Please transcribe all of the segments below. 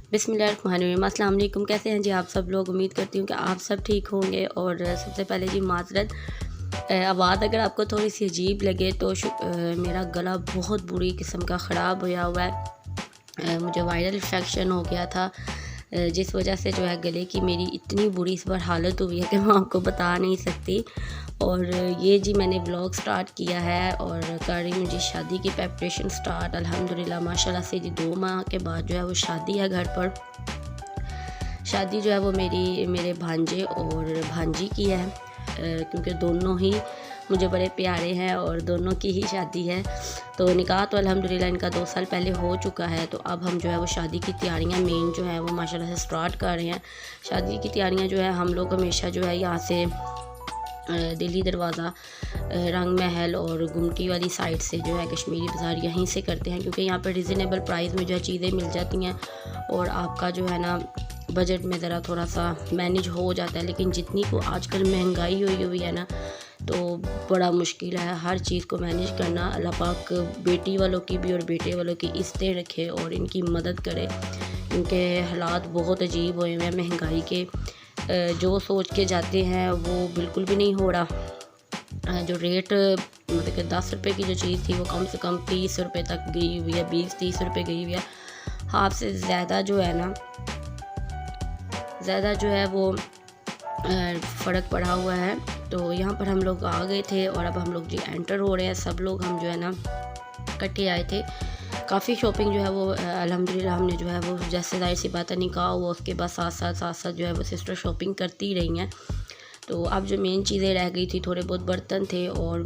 बिस्मिल्लाहिर्रहमानिर्रहीम। अस्सलाम वालेकुम। कैसे हैं जी आप सब लोग? उम्मीद करती हूँ कि आप सब ठीक होंगे। और सबसे पहले जी माज़रत, आवाज़ अगर आपको थोड़ी सी अजीब लगे तो मेरा गला बहुत बुरी किस्म का ख़राब होया हुआ है। मुझे वायरल इन्फेक्शन हो गया था, जिस वजह से जो है गले की मेरी इतनी बुरी इस बार हालत हुई है कि मैं आपको बता नहीं सकती। और ये जी मैंने ब्लॉग स्टार्ट किया है और कर रही हूँ जी शादी की प्रेपरेशन स्टार्ट। अल्हम्दुलिल्लाह माशाल्लाह से जी 2 माह के बाद जो है वो शादी है घर पर। शादी जो है वो मेरे भांजे और भांजी की है, क्योंकि दोनों ही मुझे बड़े प्यारे हैं और दोनों की ही शादी है। तो निकाह तो अल्हम्दुलिल्लाह इनका 2 साल पहले हो चुका है। तो अब हम जो है वो शादी की तैयारियां मेन जो है वो माशाल्लाह से स्टार्ट कर रहे हैं। शादी की तैयारियां जो है हम लोग हमेशा जो है यहाँ से दिल्ली दरवाज़ा, रंग महल और गुमटी वाली साइड से जो है कश्मीरी बाज़ार यहीं से करते हैं, क्योंकि यहाँ पर रिजनेबल प्राइस में जो है चीज़ें मिल जाती हैं और आपका जो है ना बजट में ज़रा थोड़ा सा मैनेज हो जाता है। लेकिन जितनी को आजकल महंगाई हुई है ना, तो बड़ा मुश्किल है हर चीज़ को मैनेज करना। अल्लाह पाक बेटी वालों की भी और बेटे वालों की इज़्ज़तें रखे और इनकी मदद करे, क्योंकि हालात बहुत अजीब हुए हैं महंगाई के। जो सोच के जाते हैं वो बिल्कुल भी नहीं हो रहा। जो रेट मतलब कि 10 रुपये की जो चीज़ थी वो कम से कम 30 रुपये तक गई हुई है, 20-30 रुपये गई हुई है। हाफ से ज़्यादा जो है ना, ज़्यादा जो है वो फ़र्क पड़ा हुआ है। तो यहाँ पर हम लोग आ गए थे और अब हम लोग जी एंटर हो रहे हैं। सब लोग हम जो है ना इकट्ठे आए थे। काफ़ी शॉपिंग जो है वो अल्हम्दुलिल्लाह हमने जो है वो, जैसे ज़ाहिर सी बात है निकाह हुआ उसके बाद साथ साथ जो है वो सिस्टर शॉपिंग करती रही हैं। तो अब जो मेन चीज़ें रह गई थी, थोड़े बहुत बर्तन थे और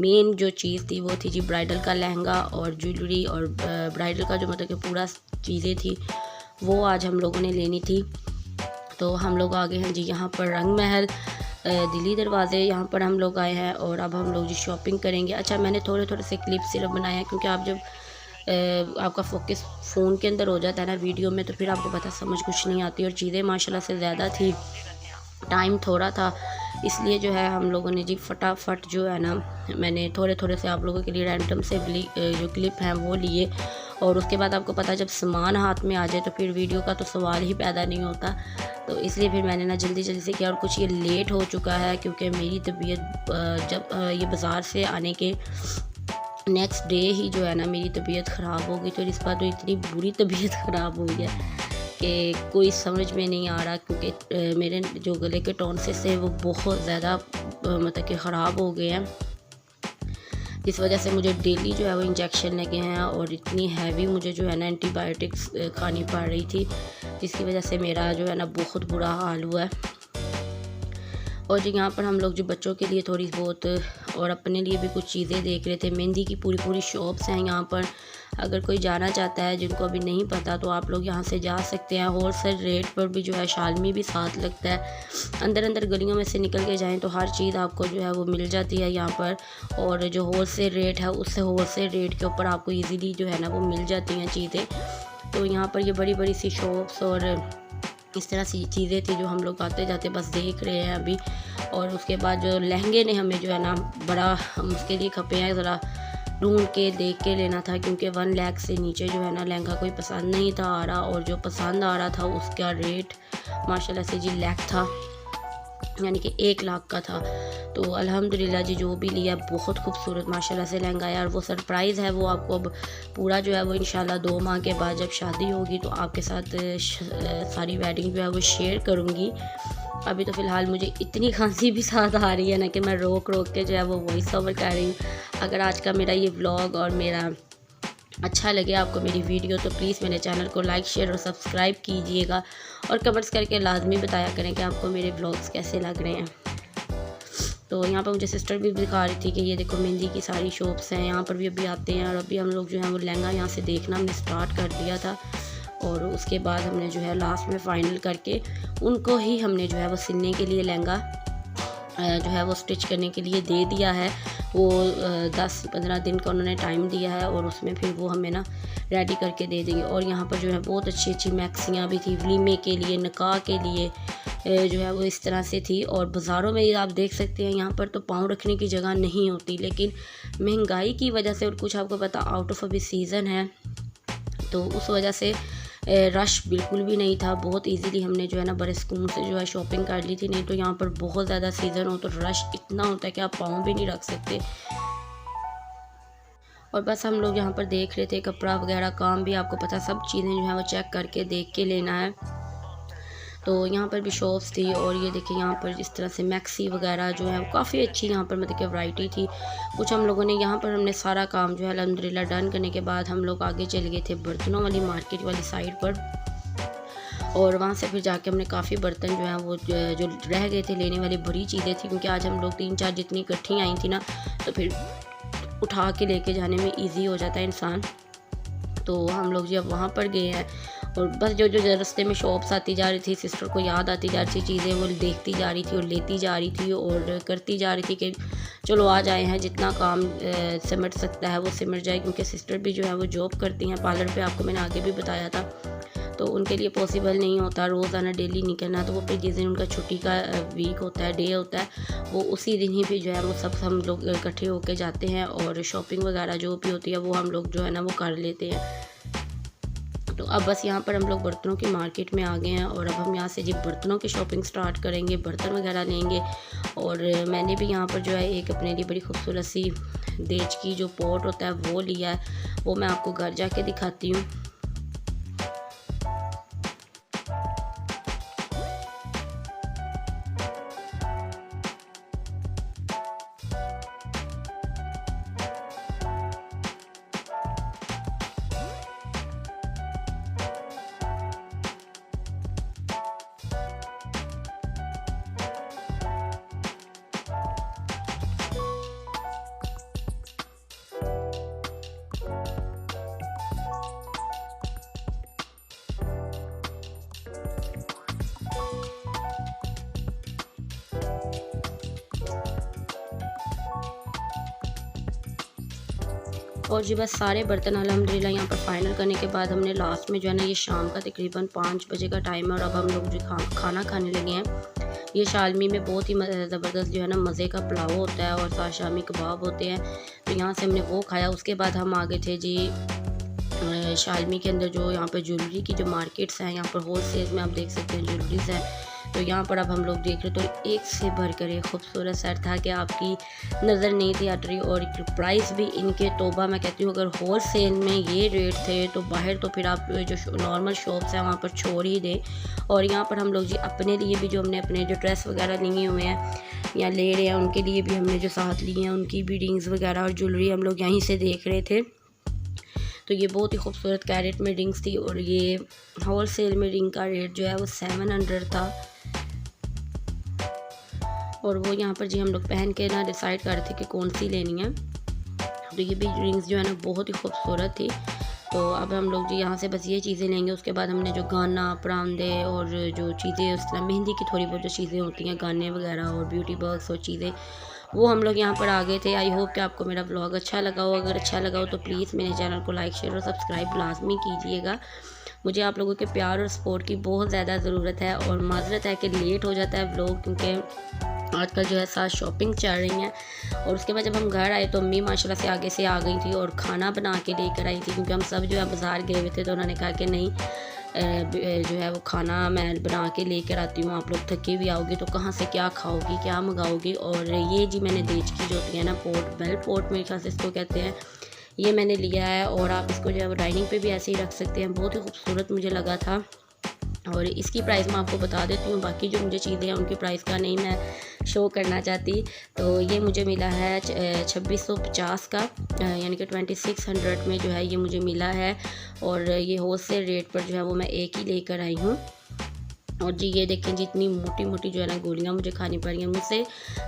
मेन जो चीज़ थी वो थी जी ब्राइडल का लहंगा और ज्वेलरी और ब्राइडल का जो मतलब कि पूरा चीज़ें थी वो आज हम लोगों ने लेनी थी। तो हम लोग आ गए हैं जी यहाँ पर रंग महल, दिल्ली दरवाज़े, यहाँ पर हम लोग आए हैं और अब हम लोग जी शॉपिंग करेंगे। अच्छा, मैंने थोड़े थोड़े से क्लिप सिर्फ बनाए हैं, क्योंकि आप जब आपका फोकस फ़ोन के अंदर हो जाता है ना वीडियो में, तो फिर आपको पता समझ कुछ नहीं आती और चीज़ें माशाल्लाह से ज़्यादा थी, टाइम थोड़ा था, इसलिए जो है हम लोगों ने जी फटाफट जो है ना मैंने थोड़े थोड़े से आप लोगों के लिए रैंडम से जो क्लिप हैं वो लिए। और उसके बाद आपको पता जब सामान हाथ में आ जाए तो फिर वीडियो का तो सवाल ही पैदा नहीं होता। तो इसलिए फिर मैंने ना जल्दी जल्दी से किया और कुछ ये लेट हो चुका है, क्योंकि मेरी तबीयत जब ये बाज़ार से आने के नेक्स्ट डे ही जो है ना मेरी तबीयत ख़राब हो गई। तो इस बार तो इतनी बुरी तबीयत ख़राब हुई है कि कोई समझ में नहीं आ रहा, क्योंकि मेरे जो गले के टॉन्सिस है वो बहुत ज़्यादा मतलब कि ख़राब हो गए हैं, जिस वजह से मुझे डेली जो है वो इंजेक्शन लगे हैं और इतनी हैवी मुझे जो है ना एंटीबायोटिक्स खानी पड़ रही थी, जिसकी वजह से मेरा जो है ना बहुत बुरा हाल हुआ है। और जो यहाँ पर हम लोग जो बच्चों के लिए थोड़ी बहुत और अपने लिए भी कुछ चीज़ें देख रहे थे। मेहंदी की पूरी शॉप्स हैं यहाँ पर, अगर कोई जाना चाहता है जिनको अभी नहीं पता तो आप लोग यहाँ से जा सकते हैं। होलसेल रेट पर भी जो है शालमी भी साथ लगता है। अंदर गलियों में से निकल के जाएं तो हर चीज़ आपको जो है वो मिल जाती है यहाँ पर, और जो होलसेल रेट है उससे होलसेल रेट के ऊपर आपको ईज़िली जो है ना वो मिल जाती हैं चीज़ें। तो यहाँ पर ये बड़ी सी शॉप्स और इस तरह से चीज़ें थी जो हम लोग आते जाते बस देख रहे हैं अभी। और उसके बाद जो लहंगे ने हमें जो है ना बड़ा उसके लिए खपे हैं, ज़रा ढूंढ के देख के लेना था, क्योंकि 1 लाख से नीचे जो है ना लहंगा कोई पसंद नहीं था आ रहा, और जो पसंद आ रहा था उसका रेट माशाल्लाह से जी लाख था, यानी कि 1 लाख का था। तो अल्हम्दुलिल्लाह जी जो भी लिया बहुत खूबसूरत माशाल्लाह से लहंगा है। और वो सरप्राइज़ है, वो आपको अब पूरा जो है वो इंशाल्लाह 2 माह के बाद जब शादी होगी तो आपके साथ सारी वेडिंग जो है वो शेयर करूँगी। अभी तो फ़िलहाल मुझे इतनी खांसी भी साथ आ रही है ना कि मैं रोक के जो है वो वॉइस ओवर कर रही हूँ। अगर आज का मेरा ये व्लॉग और मेरा अच्छा लगे आपको मेरी वीडियो तो प्लीज़ मेरे चैनल को लाइक शेयर और सब्सक्राइब कीजिएगा, और कमेंट्स करके लाजमी बताया करें कि आपको मेरे व्लॉग्स कैसे लग रहे हैं। तो यहाँ पर मुझे सिस्टर भी दिखा रही थी कि ये देखो मेहंदी की सारी शॉप्स हैं, यहाँ पर भी अभी आते हैं। और अभी हम लोग जो है वो लहंगा यहाँ से देखना हमने स्टार्ट कर दिया था, और उसके बाद हमने जो है लास्ट में फ़ाइनल करके उनको ही हमने जो है वो सिलने के लिए लहंगा जो है वो स्टिच करने के लिए दे दिया है। वो 10-15 दिन का उन्होंने टाइम दिया है, और उसमें फिर वो हमें ना रेडी करके दे देंगे। और यहाँ पर जो है बहुत अच्छी मैक्सियाँ भी थी वलीमे के लिए, निकाह के लिए जो है वो इस तरह से थी। और बाज़ारों में आप देख सकते हैं यहाँ पर तो पाँव रखने की जगह नहीं होती, लेकिन महंगाई की वजह से और कुछ आपको पता आउट ऑफ अभी सीज़न है तो उस वजह से रश बिल्कुल भी नहीं था, बहुत इजीली हमने जो है ना बड़े सुकून से जो है शॉपिंग कर ली थी। नहीं तो यहाँ पर बहुत ज़्यादा सीज़न हो तो रश इतना होता है कि आप पाँव भी नहीं रख सकते। और बस हम लोग यहाँ पर देख रहे थे कपड़ा वगैरह, काम भी आपको पता सब चीज़ें जो है वो चेक करके देख के लेना है। तो यहाँ पर भी शॉप्स थी और ये देखिए यहाँ पर इस तरह से मैक्सी वगैरह जो है काफ़ी अच्छी यहाँ पर मतलब कि वैरायटी थी। कुछ हम लोगों ने यहाँ पर हमने सारा काम जो है अल्हम्दुलिल्लाह डन करने के बाद हम लोग आगे चले गए थे बर्तनों वाली मार्केट वाली साइड पर। और वहाँ से फिर जाके हमने काफ़ी बर्तन जो हैं वो जो रह गए थे लेने वाली बड़ी चीज़ें थी, क्योंकि आज हम लोग 3-4 जितनी इकट्ठी आई थी ना, तो फिर उठा के लेके जाने में ईजी हो जाता है इंसान। तो हम लोग जी अब वहाँ पर गए हैं और बस जो जो रास्ते में शॉप्स आती जा रही थी, सिस्टर को याद आती जा रही थी चीज़ें, वो देखती जा रही थी और लेती जा रही थी और करती जा रही थी कि चलो आज आए हैं, जितना काम सिमट सकता है वो सिमट जाए। क्योंकि सिस्टर भी जो है वो जॉब करती हैं पार्लर पे, आपको मैंने आगे भी बताया था। तो उनके लिए पॉसिबल नहीं होता रोज़ाना डेली निकलना, तो वो फिर जिस दिन उनका छुट्टी का वीक होता है, डे होता है, वो उसी दिन ही फिर जो है वो सब हम लोग इकट्ठे होके जाते हैं और शॉपिंग वगैरह जो भी होती है वो हम लोग जो है ना वो कर लेते हैं। तो अब बस यहाँ पर हम लोग बर्तनों की मार्केट में आ गए हैं और अब हम यहाँ से जी बर्तनों की शॉपिंग स्टार्ट करेंगे, बर्तन वगैरह लेंगे। और मैंने भी यहाँ पर जो है एक अपने लिए बड़ी खूबसूरत सी देच की जो पॉट होता है वो लिया है, वो मैं आपको घर जाके दिखाती हूँ। और जी बस सारे बर्तन अल्हम्दुलिल्लाह यहाँ पर फाइनल करने के बाद हमने लास्ट में जो है ना, ये शाम का तकरीबन 5 बजे का टाइम है और अब हम लोग जो खाना खाने लगे हैं। ये शालमी में बहुत ही ज़बरदस्त जो है ना मज़े का पुलाव होता है और साथ शामी कबाब होते हैं, तो यहाँ से हमने वो खाया। उसके बाद हम आ गए थे जी शालमी के अंदर जो यहाँ पर ज्वेलरी की जो मार्केट्स हैं, यहाँ पर होल सेल में आप देख सकते हैं ज्वेलरीज हैं। तो यहाँ पर अब हम लोग देख रहे तो एक से भर कर एक खूबसूरत सेट था कि आपकी नज़र नहीं थी हट रही। और प्राइस भी इनके तोबा, मैं कहती हूँ अगर होल सेल में ये रेट थे तो बाहर तो फिर आप जो नॉर्मल शॉप्स हैं वहाँ पर छोड़ ही दें। और यहाँ पर हम लोग जी अपने लिए भी जो हमने अपने जो ड्रेस वगैरह लिए हुए हैं या ले रहे हैं, उनके लिए भी हमने जो साथ लिए हैं उनकी भी रिंग्स वगैरह और ज्वेलरी हम लोग यहीं से देख रहे थे। तो ये बहुत ही खूबसूरत कैरेट में रिंग्स थी और ये होल सेल में रिंग का रेट जो है वो 700 था। और वो यहाँ पर जी हम लोग पहन के ना डिसाइड कर रहे थे कि कौन सी लेनी है। तो ये भी रिंग्स जो है ना बहुत ही खूबसूरत थी। तो अब हम लोग जी यहाँ से बस ये चीज़ें लेंगे। उसके बाद हमने जो गाना परांदे और जो चीज़ें उस तरह मेहंदी की थोड़ी बहुत जो चीज़ें होती हैं, गाने वगैरह और ब्यूटी बॉक्स और चीज़ें, वो हम लोग यहाँ पर आ गए थे। आई होप कि आपको मेरा ब्लॉग अच्छा लगा हो। अगर अच्छा लगा हो तो प्लीज़ मेरे चैनल को लाइक शेयर और सब्सक्राइब लाजमी कीजिएगा। मुझे आप लोगों के प्यार और सपोर्ट की बहुत ज़्यादा ज़रूरत है और माजरत है कि लेट हो जाता है ब्लॉग, क्योंकि आजकल जो है साथ शॉपिंग चल रही हैं। और उसके बाद जब हम घर आए तो अम्मी माशाल्लाह से आगे से आ गई थी और खाना बना के लेकर आई थी, क्योंकि हम सब जो है बाज़ार गए हुए थे। तो उन्होंने कहा कि नहीं जो है वो खाना मैं बना के लेकर आती हूँ, आप लोग थके भी आओगे तो कहाँ से क्या खाओगी, क्या मंगाओगी। और ये जी मैंने देच की जो होती है ना पोट, बेल पोट मेरे ख्याल से इसको कहते हैं, ये मैंने लिया है। और आप इसको जो है डाइनिंग पे भी ऐसे ही रख सकते हैं, बहुत ही खूबसूरत मुझे लगा था। और इसकी प्राइस मैं आपको बता देती हूँ, बाकी जो मुझे चीज़ें हैं उनकी प्राइस का नहीं मैं शो करना चाहती। तो ये मुझे मिला है 2650 का, यानी कि 2600 में जो है ये मुझे मिला है। और ये होल सेल रेट पर जो है वो मैं एक ही लेकर आई हूँ। और जी ये देखें जितनी मोटी मोटी जो है ना गोलियाँ मुझे खानी पड़ रही हैं, मुझसे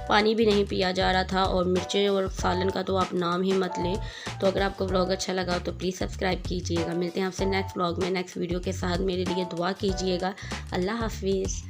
पानी भी नहीं पिया जा रहा था। और मिर्चें और सालन का तो आप नाम ही मत लें। तो अगर आपको व्लॉग अच्छा लगा तो प्लीज़ सब्सक्राइब कीजिएगा। मिलते हैं आपसे नेक्स्ट व्लॉग में नेक्स्ट वीडियो के साथ। मेरे लिए दुआ कीजिएगा। अल्लाह हाफिज़।